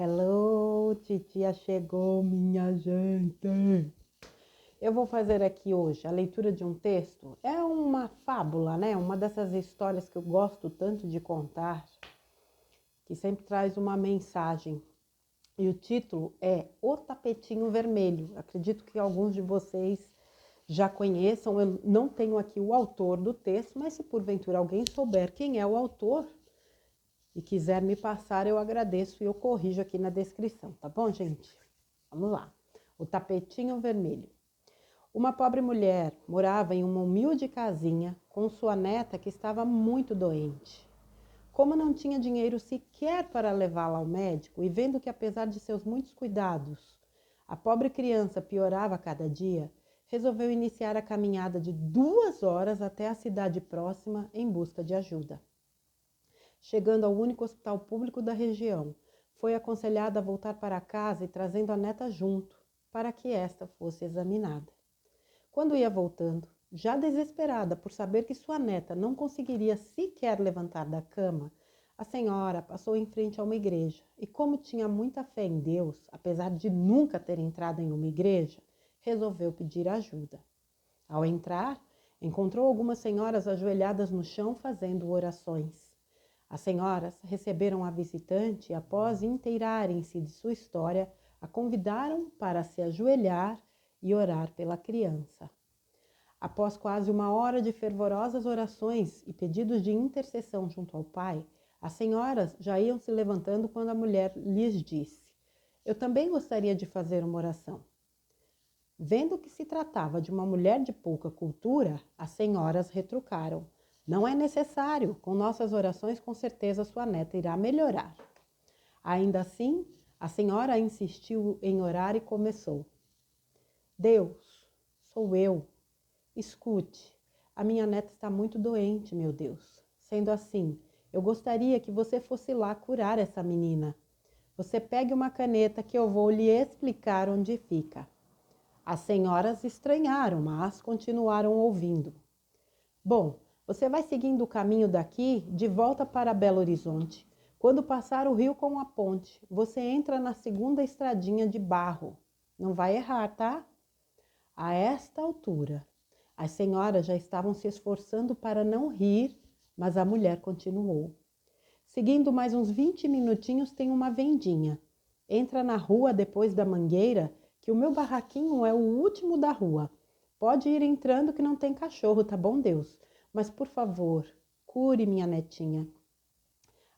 Hello, titia chegou, minha gente. Eu vou fazer aqui hoje a leitura de um texto. É uma fábula, né? Uma dessas histórias que eu gosto tanto de contar, que sempre traz uma mensagem. E o título é O Tapetinho Vermelho. Acredito que alguns de vocês já conheçam. Eu não tenho aqui o autor do texto, mas se porventura alguém souber quem é o autor e quiser me passar, eu agradeço e eu corrijo aqui na descrição, tá bom, gente? Vamos lá. O Tapetinho Vermelho. Uma pobre mulher morava em uma humilde casinha com sua neta que estava muito doente. Como não tinha dinheiro sequer para levá-la ao médico e vendo que, apesar de seus muitos cuidados, a pobre criança piorava a cada dia, resolveu iniciar a caminhada de 2 horas até a cidade próxima em busca de ajuda. Chegando ao único hospital público da região, foi aconselhada a voltar para casa e trazendo a neta junto, para que esta fosse examinada. Quando ia voltando, já desesperada por saber que sua neta não conseguiria sequer levantar da cama, a senhora passou em frente a uma igreja e, como tinha muita fé em Deus, apesar de nunca ter entrado em uma igreja, resolveu pedir ajuda. Ao entrar, encontrou algumas senhoras ajoelhadas no chão fazendo orações. As senhoras receberam a visitante e, após inteirarem-se de sua história, a convidaram para se ajoelhar e orar pela criança. Após quase 1 hora de fervorosas orações e pedidos de intercessão junto ao Pai, as senhoras já iam se levantando quando a mulher lhes disse: "Eu também gostaria de fazer uma oração." Vendo que se tratava de uma mulher de pouca cultura, as senhoras retrucaram: "Não é necessário, com nossas orações com certeza sua neta irá melhorar." Ainda assim, a senhora insistiu em orar e começou: "Deus, sou eu. Escute, a minha neta está muito doente, meu Deus. Sendo assim, eu gostaria que você fosse lá curar essa menina. Você pegue uma caneta que eu vou lhe explicar onde fica." As senhoras estranharam, mas continuaram ouvindo. "Bom, você vai seguindo o caminho daqui de volta para Belo Horizonte. Quando passar o rio com a ponte, você entra na segunda estradinha de barro. Não vai errar, tá?" A esta altura, as senhoras já estavam se esforçando para não rir, mas a mulher continuou: "Seguindo mais uns 20 minutinhos tem uma vendinha. Entra na rua depois da mangueira, que o meu barraquinho é o último da rua. Pode ir entrando que não tem cachorro, tá bom, Deus? Mas, por favor, cure minha netinha."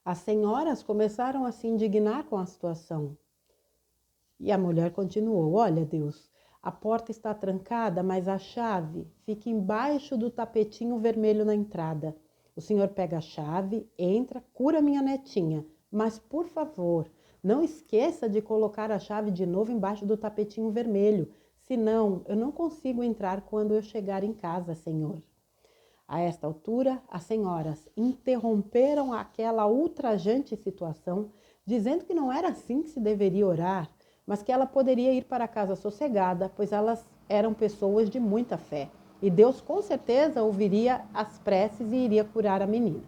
As senhoras começaram a se indignar com a situação. E a mulher continuou: "Olha, Deus, a porta está trancada, mas a chave fica embaixo do tapetinho vermelho na entrada. O senhor pega a chave, entra, cura minha netinha. Mas, por favor, não esqueça de colocar a chave de novo embaixo do tapetinho vermelho. Senão, eu não consigo entrar quando eu chegar em casa, senhor." A esta altura, as senhoras interromperam aquela ultrajante situação, dizendo que não era assim que se deveria orar, mas que ela poderia ir para casa sossegada, pois elas eram pessoas de muita fé. E Deus com certeza ouviria as preces e iria curar a menina.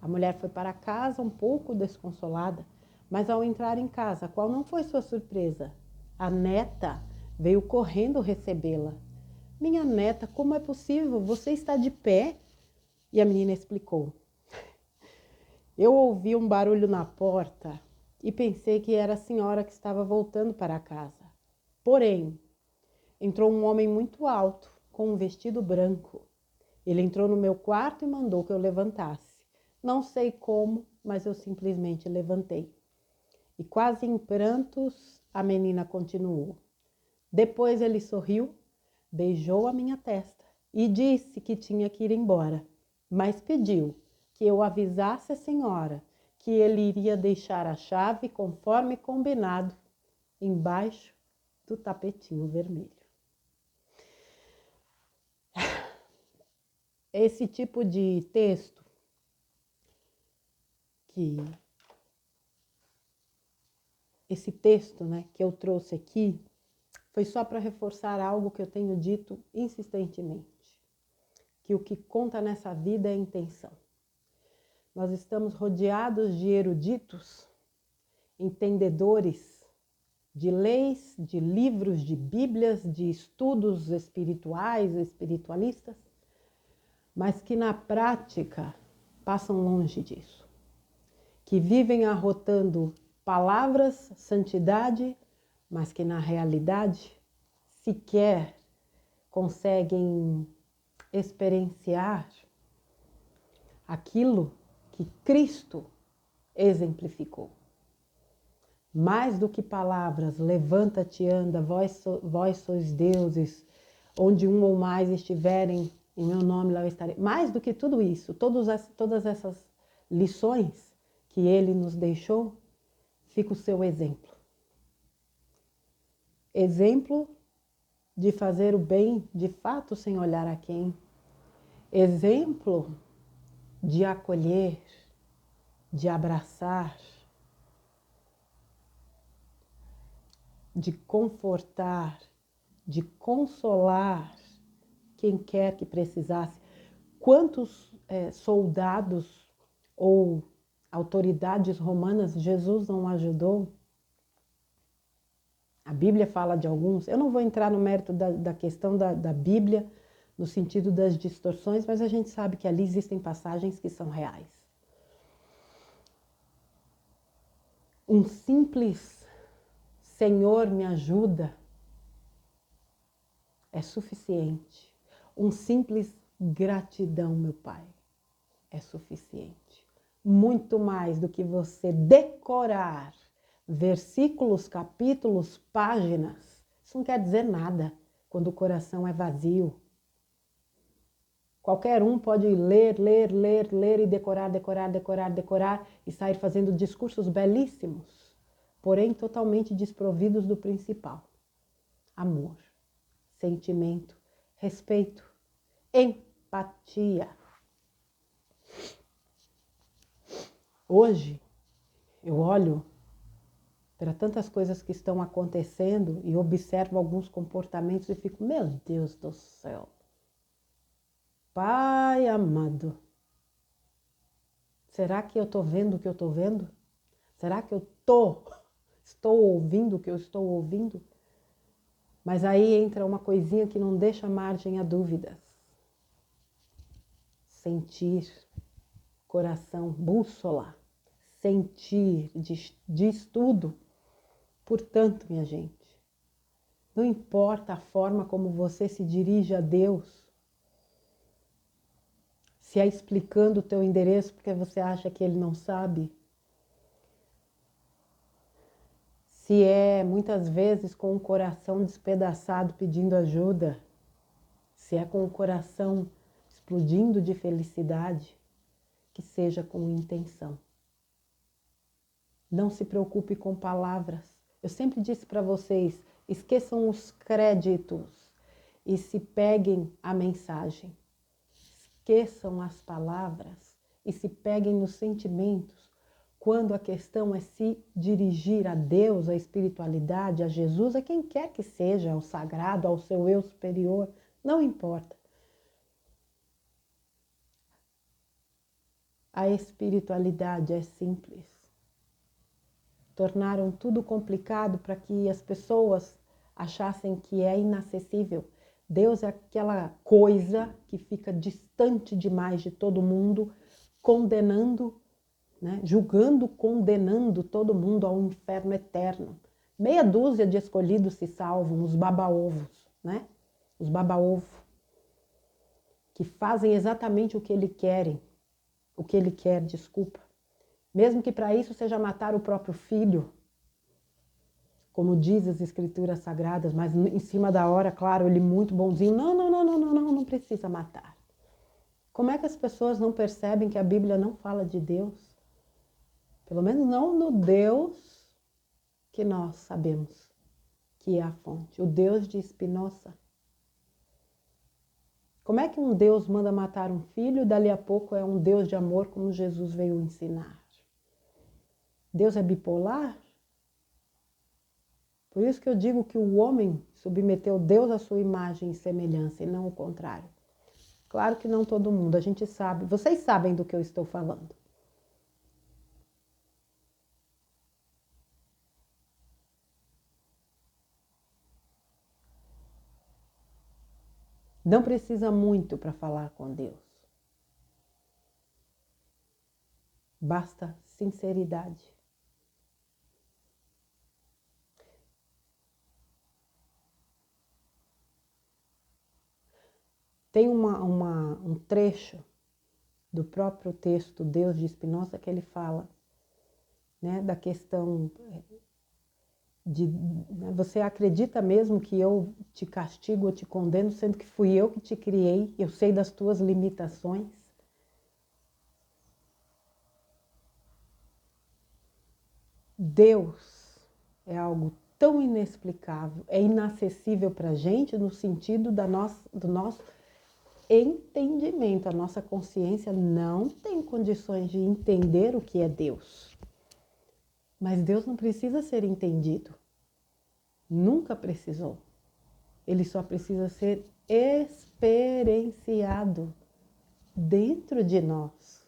A mulher foi para casa um pouco desconsolada, mas ao entrar em casa, qual não foi sua surpresa? A neta veio correndo recebê-la. "Minha neta, como é possível? Você está de pé?" E a menina explicou: "Eu ouvi um barulho na porta e pensei que era a senhora que estava voltando para casa. Porém, entrou um homem muito alto, com um vestido branco. Ele entrou no meu quarto e mandou que eu levantasse. Não sei como, mas eu simplesmente levantei." E quase em prantos, a menina continuou: "Depois ele sorriu, beijou a minha testa e disse que tinha que ir embora, mas pediu que eu avisasse a senhora que ele iria deixar a chave conforme combinado embaixo do tapetinho vermelho." Esse tipo de texto que eu trouxe aqui foi só para reforçar algo que eu tenho dito insistentemente, que o que conta nessa vida é a intenção. Nós estamos rodeados de eruditos entendedores de leis, de livros, de bíblias, de estudos espirituais, espiritualistas, mas que na prática passam longe disso, que vivem arrotando palavras, santidade, mas que na realidade sequer conseguem experienciar aquilo que Cristo exemplificou. Mais do que palavras, levanta-te, anda, vós sois deuses, onde um ou mais estiverem, em meu nome lá eu estarei. Mais do que tudo isso, todas essas lições que ele nos deixou, fica o seu exemplo. Exemplo de fazer o bem de fato sem olhar a quem. Exemplo de acolher, de abraçar, de confortar, de consolar quem quer que precisasse. Quantos soldados ou autoridades romanas Jesus não ajudou? A Bíblia fala de alguns. Eu não vou entrar no mérito da questão da Bíblia, no sentido das distorções, mas a gente sabe que ali existem passagens que são reais. Um simples Senhor, me ajuda é suficiente. Um simples gratidão, meu Pai, é suficiente. Muito mais do que você decorar versículos, capítulos, páginas. Isso não quer dizer nada quando o coração é vazio. Qualquer um pode ler e decorar e sair fazendo discursos belíssimos, porém totalmente desprovidos do principal: amor, sentimento, respeito, empatia. Hoje, eu olho para tantas coisas que estão acontecendo e observo alguns comportamentos e fico, meu Deus do céu, Pai amado, será que eu estou vendo o que eu estou vendo? Será que eu estou ouvindo o que eu estou ouvindo? Mas aí entra uma coisinha que não deixa margem a dúvidas. Sentir, coração, bússola, sentir, diz tudo. Portanto, minha gente, não importa a forma como você se dirige a Deus, se é explicando o teu endereço porque você acha que Ele não sabe, se é muitas vezes com o coração despedaçado pedindo ajuda, se é com o coração explodindo de felicidade, que seja com intenção. Não se preocupe com palavras. Eu sempre disse para vocês, esqueçam os créditos e se peguem a mensagem. Esqueçam as palavras e se peguem nos sentimentos. Quando a questão é se dirigir a Deus, à espiritualidade, a Jesus, a quem quer que seja, ao sagrado, ao seu eu superior, não importa. A espiritualidade é simples. Tornaram tudo complicado para que as pessoas achassem que é inacessível. Deus é aquela coisa que fica distante demais de todo mundo, condenando, né? Julgando, condenando todo mundo ao inferno eterno. Meia dúzia de escolhidos se salvam, os baba-ovos, né? Os baba-ovo, que fazem exatamente o que ele quer, desculpa. Mesmo que para isso seja matar o próprio filho, como diz as escrituras sagradas, mas em cima da hora, claro, ele muito bonzinho, não precisa matar. Como é que as pessoas não percebem que a Bíblia não fala de Deus? Pelo menos não no Deus que nós sabemos que é a fonte, o Deus de Spinoza. Como é que um Deus manda matar um filho e dali a pouco é um Deus de amor como Jesus veio ensinar? Deus é bipolar? Por isso que eu digo que o homem submeteu Deus à sua imagem e semelhança e não o contrário. Claro que não todo mundo, a gente sabe, vocês sabem do que eu estou falando. Não precisa muito para falar com Deus. Basta sinceridade. Tem um trecho do próprio texto Deus de Spinoza que ele fala, né, da questão de você acredita mesmo que eu te castigo ou te condeno, sendo que fui eu que te criei, eu sei das tuas limitações? Deus é algo tão inexplicável, é inacessível para a gente no sentido do nosso entendimento. A nossa consciência não tem condições de entender o que é Deus. Mas Deus não precisa ser entendido. Nunca precisou. Ele só precisa ser experienciado dentro de nós.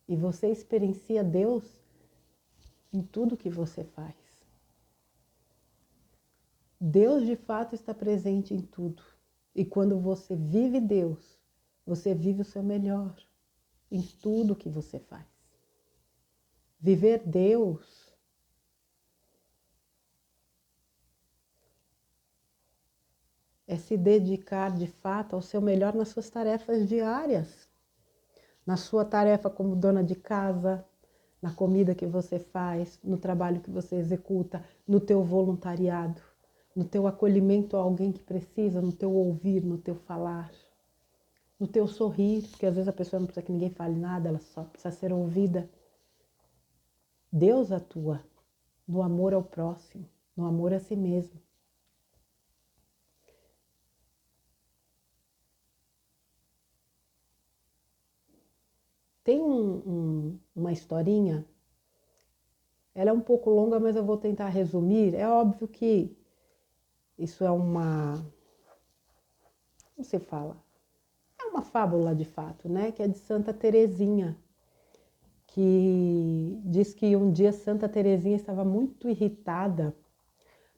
E você experiencia Deus em tudo que você faz. Deus de fato está presente em tudo. E quando você vive Deus, você vive o seu melhor em tudo que você faz. Viver Deus é se dedicar de fato ao seu melhor nas suas tarefas diárias. Na sua tarefa como dona de casa, na comida que você faz, no trabalho que você executa, no teu voluntariado, no teu acolhimento a alguém que precisa, no teu ouvir, no teu falar, no teu sorrir, porque às vezes a pessoa não precisa que ninguém fale nada, ela só precisa ser ouvida. Deus atua no amor ao próximo, no amor a si mesmo. Tem uma historinha, ela é um pouco longa, mas eu vou tentar resumir. É óbvio que isso é como se fala? É uma fábula de fato, né? Que é de Santa Teresinha, que diz que um dia Santa Teresinha estava muito irritada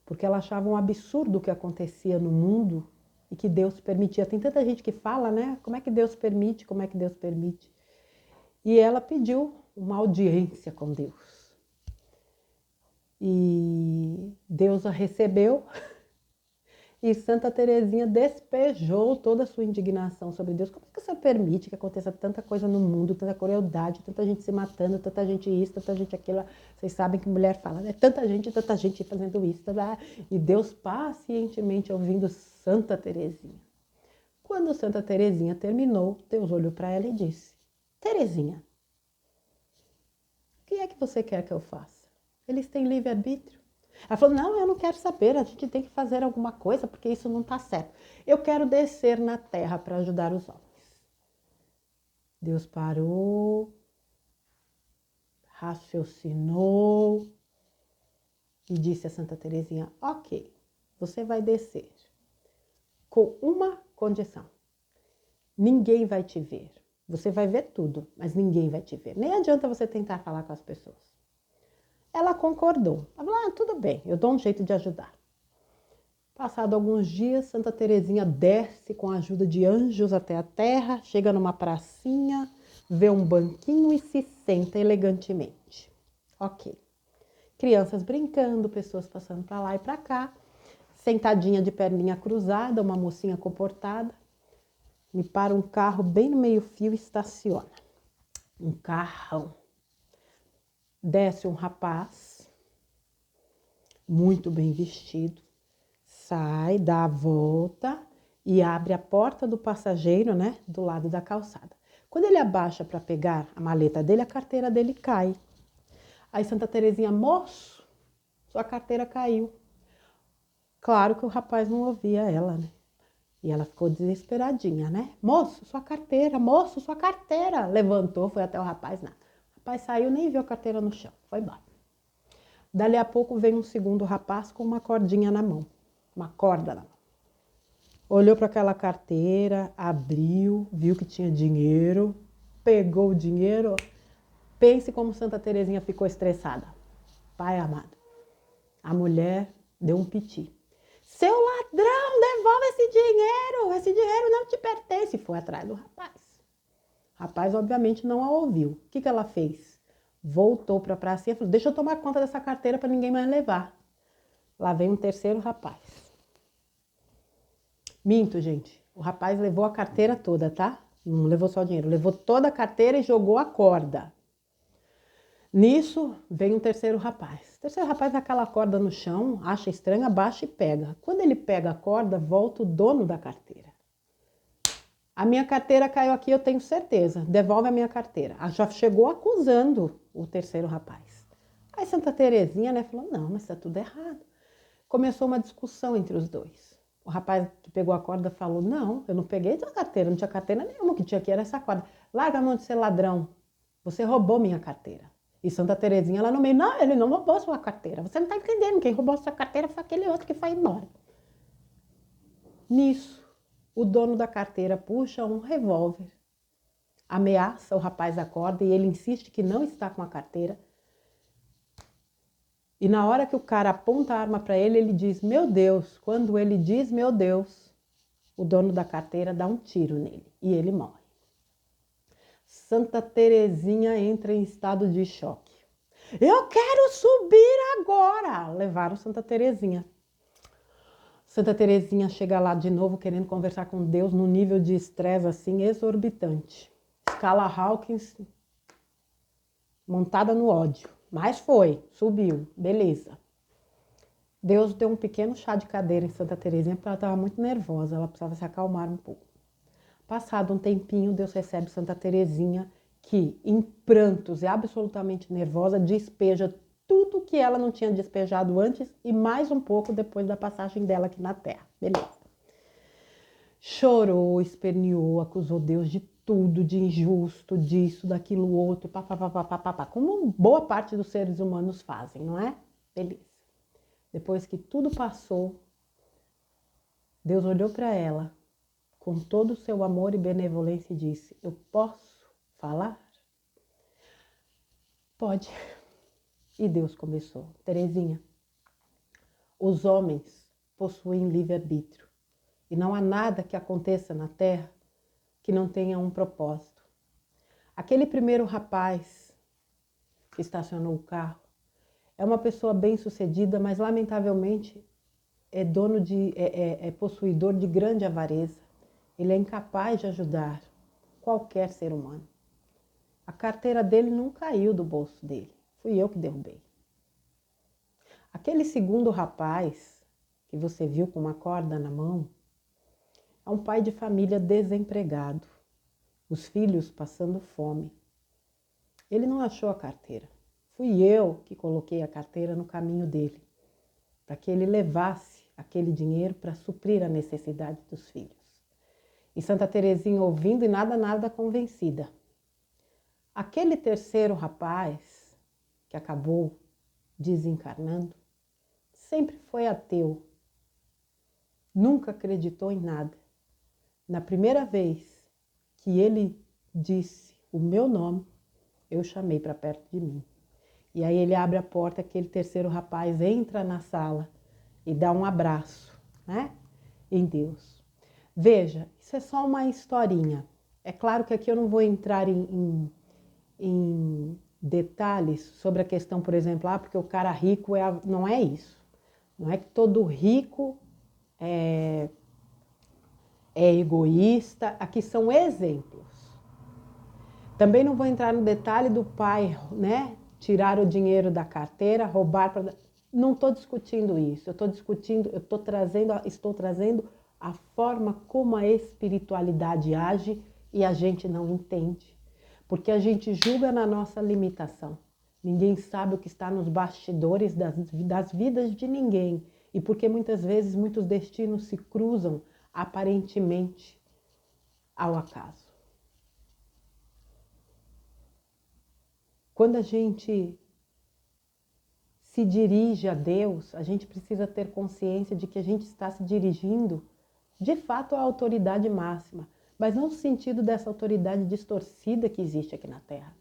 porque ela achava um absurdo o que acontecia no mundo e que Deus permitia. Tem tanta gente que fala, né? Como é que Deus permite? Como é que Deus permite? E ela pediu uma audiência com Deus. E Deus a recebeu e Santa Teresinha despejou toda a sua indignação sobre Deus. Como é que o Senhor permite que aconteça tanta coisa no mundo, tanta crueldade, tanta gente se matando, tanta gente isso, tanta gente aquilo? Vocês sabem que mulher fala, né? Tanta gente fazendo isso. E Deus pacientemente ouvindo Santa Teresinha. Quando Santa Teresinha terminou, Deus olhou para ela e disse: Teresinha, o que é que você quer que eu faça? Eles têm livre-arbítrio. Ela falou, não, eu não quero saber, a gente tem que fazer alguma coisa, porque isso não está certo. Eu quero descer na terra para ajudar os homens. Deus parou, raciocinou e disse a Santa Teresinha, ok, você vai descer com uma condição. Ninguém vai te ver. Você vai ver tudo, mas ninguém vai te ver. Nem adianta você tentar falar com as pessoas. Ela concordou. Ela falou, tudo bem, eu dou um jeito de ajudar. Passado alguns dias, Santa Teresinha desce com a ajuda de anjos até a terra, chega numa pracinha, vê um banquinho e se senta elegantemente. Ok. Crianças brincando, pessoas passando para lá e para cá, sentadinha de perninha cruzada, uma mocinha comportada. Me para um carro bem no meio-fio e estaciona. Um carrão. Desce um rapaz, muito bem vestido, sai, dá a volta e abre a porta do passageiro, né, do lado da calçada. Quando ele abaixa para pegar a maleta dele, a carteira dele cai. Aí Santa Teresinha, moço, sua carteira caiu. Claro que o rapaz não ouvia ela, né? E ela ficou desesperadinha, né? Moço, sua carteira, moço, sua carteira. Levantou, foi até o rapaz, nada. O rapaz saiu, nem viu a carteira no chão, foi embora. Dali a pouco vem um segundo rapaz com uma cordinha na mão, uma corda na mão. Olhou para aquela carteira, abriu, viu que tinha dinheiro, pegou o dinheiro. Pense como Santa Teresinha ficou estressada. Pai amado, a mulher deu um piti. Seu ladrão, devolve esse dinheiro não te pertence. Foi atrás do rapaz. O rapaz, obviamente, não a ouviu. O que ela fez? Voltou para a pracinha e falou, deixa eu tomar conta dessa carteira para ninguém mais levar. Lá vem um terceiro rapaz. Minto, gente. O rapaz levou a carteira toda, tá? Não levou só o dinheiro. Levou toda a carteira e jogou a corda. Nisso, vem um terceiro rapaz. O terceiro rapaz dá aquela corda no chão, acha estranho, abaixa e pega. Quando ele pega a corda, volta o dono da carteira. A minha carteira caiu aqui, eu tenho certeza. Devolve a minha carteira. Já chegou acusando o terceiro rapaz. Aí Santa Terezinha, né, falou, não, mas tá tudo errado. Começou uma discussão entre os dois. O rapaz que pegou a corda falou, não, eu não peguei tua carteira, não tinha carteira nenhuma, o que tinha aqui era essa corda. Larga a mão de ser ladrão, você roubou minha carteira. E Santa Terezinha lá no meio, não, ele não roubou sua carteira, você não tá entendendo, quem roubou sua carteira foi aquele outro que foi embora. Nisso, o dono da carteira puxa um revólver, ameaça o rapaz da corda e ele insiste que não está com a carteira. E na hora que o cara aponta a arma para ele, ele diz, meu Deus. Quando ele diz, meu Deus, o dono da carteira dá um tiro nele e ele morre. Santa Terezinha entra em estado de choque. Eu quero subir agora! Levaram Santa Terezinha. Santa Terezinha chega lá de novo querendo conversar com Deus num nível de estresse assim exorbitante. Escala Hawkins montada no ódio. Mas foi, subiu, beleza. Deus deu um pequeno chá de cadeira em Santa Terezinha porque ela estava muito nervosa, ela precisava se acalmar um pouco. Passado um tempinho, Deus recebe Santa Terezinha, que em prantos e absolutamente nervosa, despeja tudo que ela não tinha despejado antes e mais um pouco depois da passagem dela aqui na Terra. Beleza. Chorou, esperneou, acusou Deus de tudo, de injusto, disso, daquilo, outro, papapá, como boa parte dos seres humanos fazem, não é? Beleza. Depois que tudo passou, Deus olhou para ela com todo o seu amor e benevolência e disse, eu posso falar? Pode. E Deus começou. Terezinha, os homens possuem livre-arbítrio e não há nada que aconteça na Terra que não tenha um propósito. Aquele primeiro rapaz que estacionou o carro é uma pessoa bem-sucedida, mas lamentavelmente é possuidor de grande avareza. Ele é incapaz de ajudar qualquer ser humano. A carteira dele não caiu do bolso dele. Fui eu que derrubei. Aquele segundo rapaz que você viu com uma corda na mão é um pai de família desempregado. Os filhos passando fome. Ele não achou a carteira. Fui eu que coloquei a carteira no caminho dele, para que ele levasse aquele dinheiro para suprir a necessidade dos filhos. E Santa Terezinha ouvindo e nada convencida. Aquele terceiro rapaz, que acabou desencarnando, sempre foi ateu. Nunca acreditou em nada. Na primeira vez que ele disse o meu nome, eu chamei para perto de mim. E aí ele abre a porta, aquele terceiro rapaz entra na sala e dá um abraço, né? Em Deus. Veja, isso é só uma historinha. É claro que aqui eu não vou entrar em detalhes sobre a questão, por exemplo, porque o cara rico não é isso. Não é que todo rico é egoísta. Aqui são exemplos. Também não vou entrar no detalhe do pai, né? Tirar o dinheiro da carteira, roubar para... Não estou discutindo isso. Estou trazendo a forma como a espiritualidade age e a gente não entende. Porque a gente julga na nossa limitação. Ninguém sabe o que está nos bastidores das vidas de ninguém. E porque muitas vezes muitos destinos se cruzam aparentemente ao acaso. Quando a gente se dirige a Deus, a gente precisa ter consciência de que a gente está se dirigindo, de fato, à autoridade máxima, mas não no sentido dessa autoridade distorcida que existe aqui na Terra.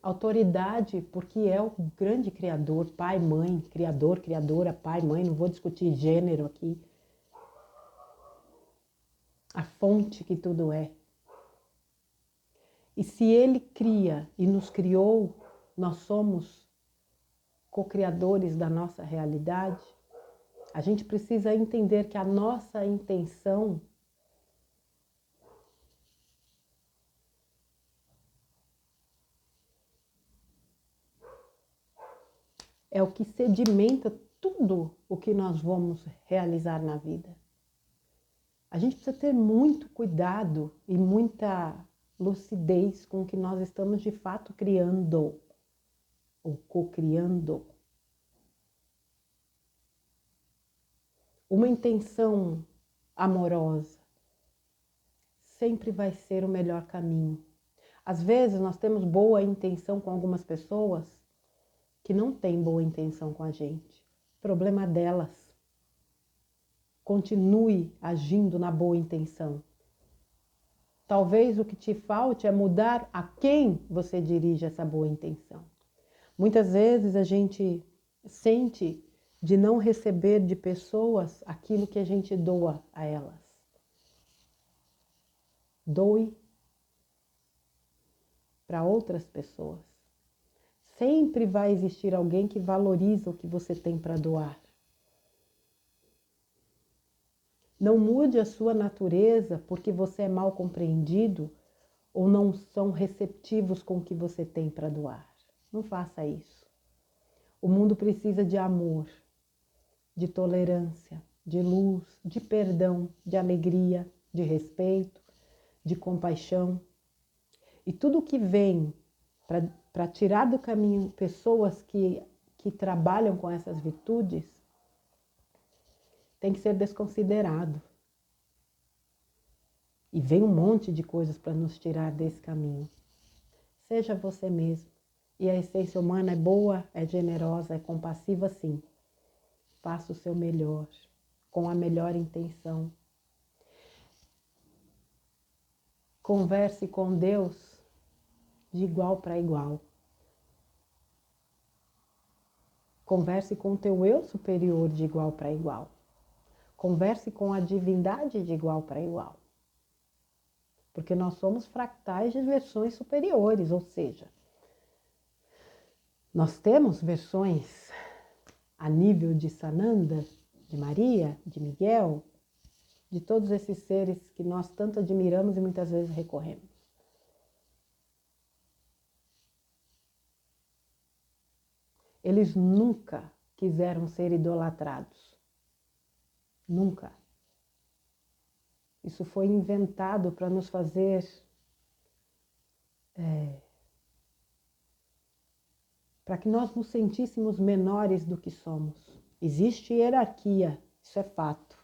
Autoridade porque é o grande criador, pai, mãe, criador, criadora, pai, mãe, não vou discutir gênero aqui. a fonte que tudo é. E se Ele cria e nos criou, nós somos co-criadores da nossa realidade, a gente precisa entender que a nossa intenção é o que sedimenta tudo o que nós vamos realizar na vida. A gente precisa ter muito cuidado e muita lucidez com o que nós estamos de fato criando ou co-criando. Uma intenção amorosa sempre vai ser o melhor caminho. Às vezes nós temos boa intenção com algumas pessoas que não têm boa intenção com a gente. Problema delas. Continue agindo na boa intenção. Talvez o que te falte é mudar a quem você dirige essa boa intenção. Muitas vezes a gente sente de não receber de pessoas aquilo que a gente doa a elas. Doe para outras pessoas. Sempre vai existir alguém que valoriza o que você tem para doar. Não mude a sua natureza porque você é mal compreendido ou não são receptivos com o que você tem para doar. Não faça isso. O mundo precisa de amor, de tolerância, de luz, de perdão, de alegria, de respeito, de compaixão. E tudo que vem para tirar do caminho pessoas que trabalham com essas virtudes tem que ser desconsiderado. E vem um monte de coisas para nos tirar desse caminho. Seja você mesmo. E a essência humana é boa, é generosa, é compassiva, sim. Faça o seu melhor, com a melhor intenção. Converse com Deus de igual para igual. Converse com o teu eu superior de igual para igual. Converse com a divindade de igual para igual. Porque nós somos fractais de versões superiores, ou seja, nós temos versões a nível de Sananda, de Maria, de Miguel, de todos esses seres que nós tanto admiramos e muitas vezes recorremos. Eles nunca quiseram ser idolatrados. Nunca. Isso foi inventado para nos fazer para que nós nos sentíssemos menores do que somos. Existe hierarquia, isso é fato.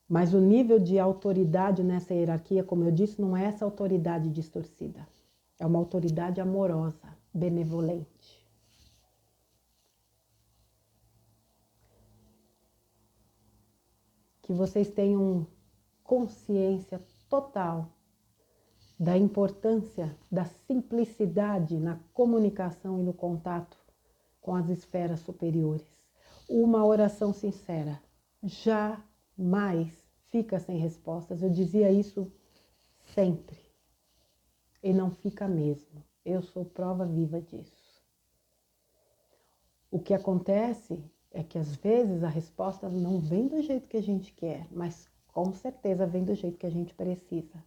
Mas o nível de autoridade nessa hierarquia, como eu disse, não é essa autoridade distorcida. É uma autoridade amorosa, benevolente. Que vocês tenham consciência total da importância da simplicidade na comunicação e no contato com as esferas superiores. Uma oração sincera jamais fica sem respostas. Eu dizia isso sempre. E não fica mesmo. Eu sou prova viva disso. O que acontece é que às vezes a resposta não vem do jeito que a gente quer, mas com certeza vem do jeito que a gente precisa.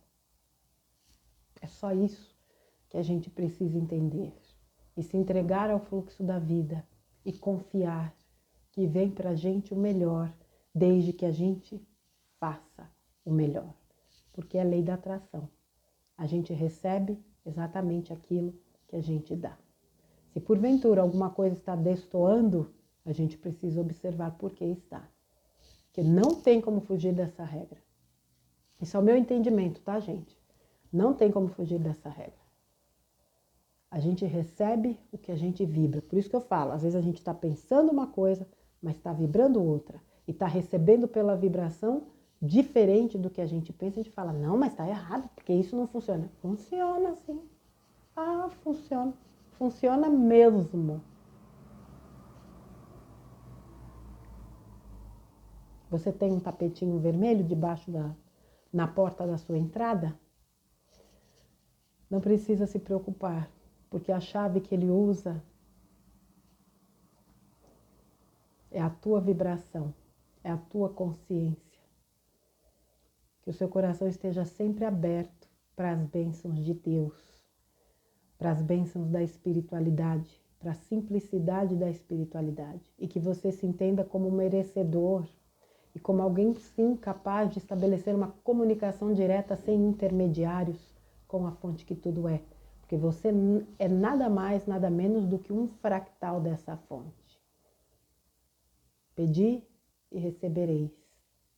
É só isso que a gente precisa entender. E se entregar ao fluxo da vida e confiar que vem para a gente o melhor, desde que a gente faça o melhor. Porque é a lei da atração. A gente recebe exatamente aquilo que a gente dá. Se porventura alguma coisa está destoando, a gente precisa observar por que está. Porque não tem como fugir dessa regra. Isso é o meu entendimento, tá, gente? Não tem como fugir dessa regra. A gente recebe o que a gente vibra. Por isso que eu falo, às vezes a gente está pensando uma coisa, mas está vibrando outra. E está recebendo pela vibração diferente do que a gente pensa. A gente fala, não, mas está errado, porque isso não funciona. Funciona sim. Ah, funciona. Funciona mesmo. Você tem um tapetinho vermelho na porta da sua entrada? Não precisa se preocupar, porque a chave que ele usa é a tua vibração, é a tua consciência. Que o seu coração esteja sempre aberto para as bênçãos de Deus, para as bênçãos da espiritualidade, para a simplicidade da espiritualidade. E que você se entenda como merecedor e como alguém, sim, capaz de estabelecer uma comunicação direta sem intermediários com a fonte que tudo é. Porque você é nada mais, nada menos do que um fractal dessa fonte. Pedi e recebereis.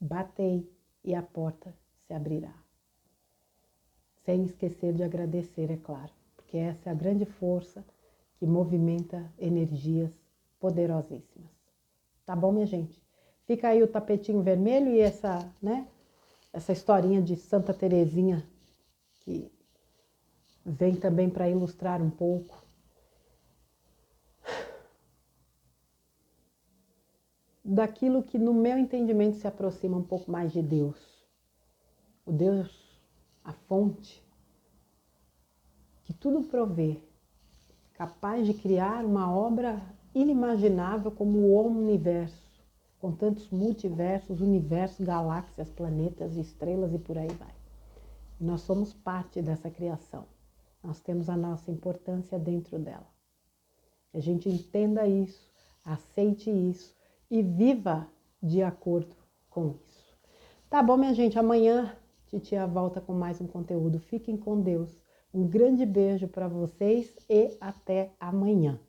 Batei e a porta se abrirá. Sem esquecer de agradecer, é claro. Porque essa é a grande força que movimenta energias poderosíssimas. Tá bom, minha gente? Fica aí o tapetinho vermelho e essa historinha de Santa Teresinha, que vem também para ilustrar um pouco. Daquilo que no meu entendimento se aproxima um pouco mais de Deus. O Deus, a fonte, que tudo provê, capaz de criar uma obra inimaginável como o universo, com tantos multiversos, universos, galáxias, planetas, estrelas e por aí vai. Nós somos parte dessa criação. Nós temos a nossa importância dentro dela. Que a gente entenda isso, aceite isso e viva de acordo com isso. Tá bom, minha gente? Amanhã Titia volta com mais um conteúdo. Fiquem com Deus. Um grande beijo para vocês e até amanhã.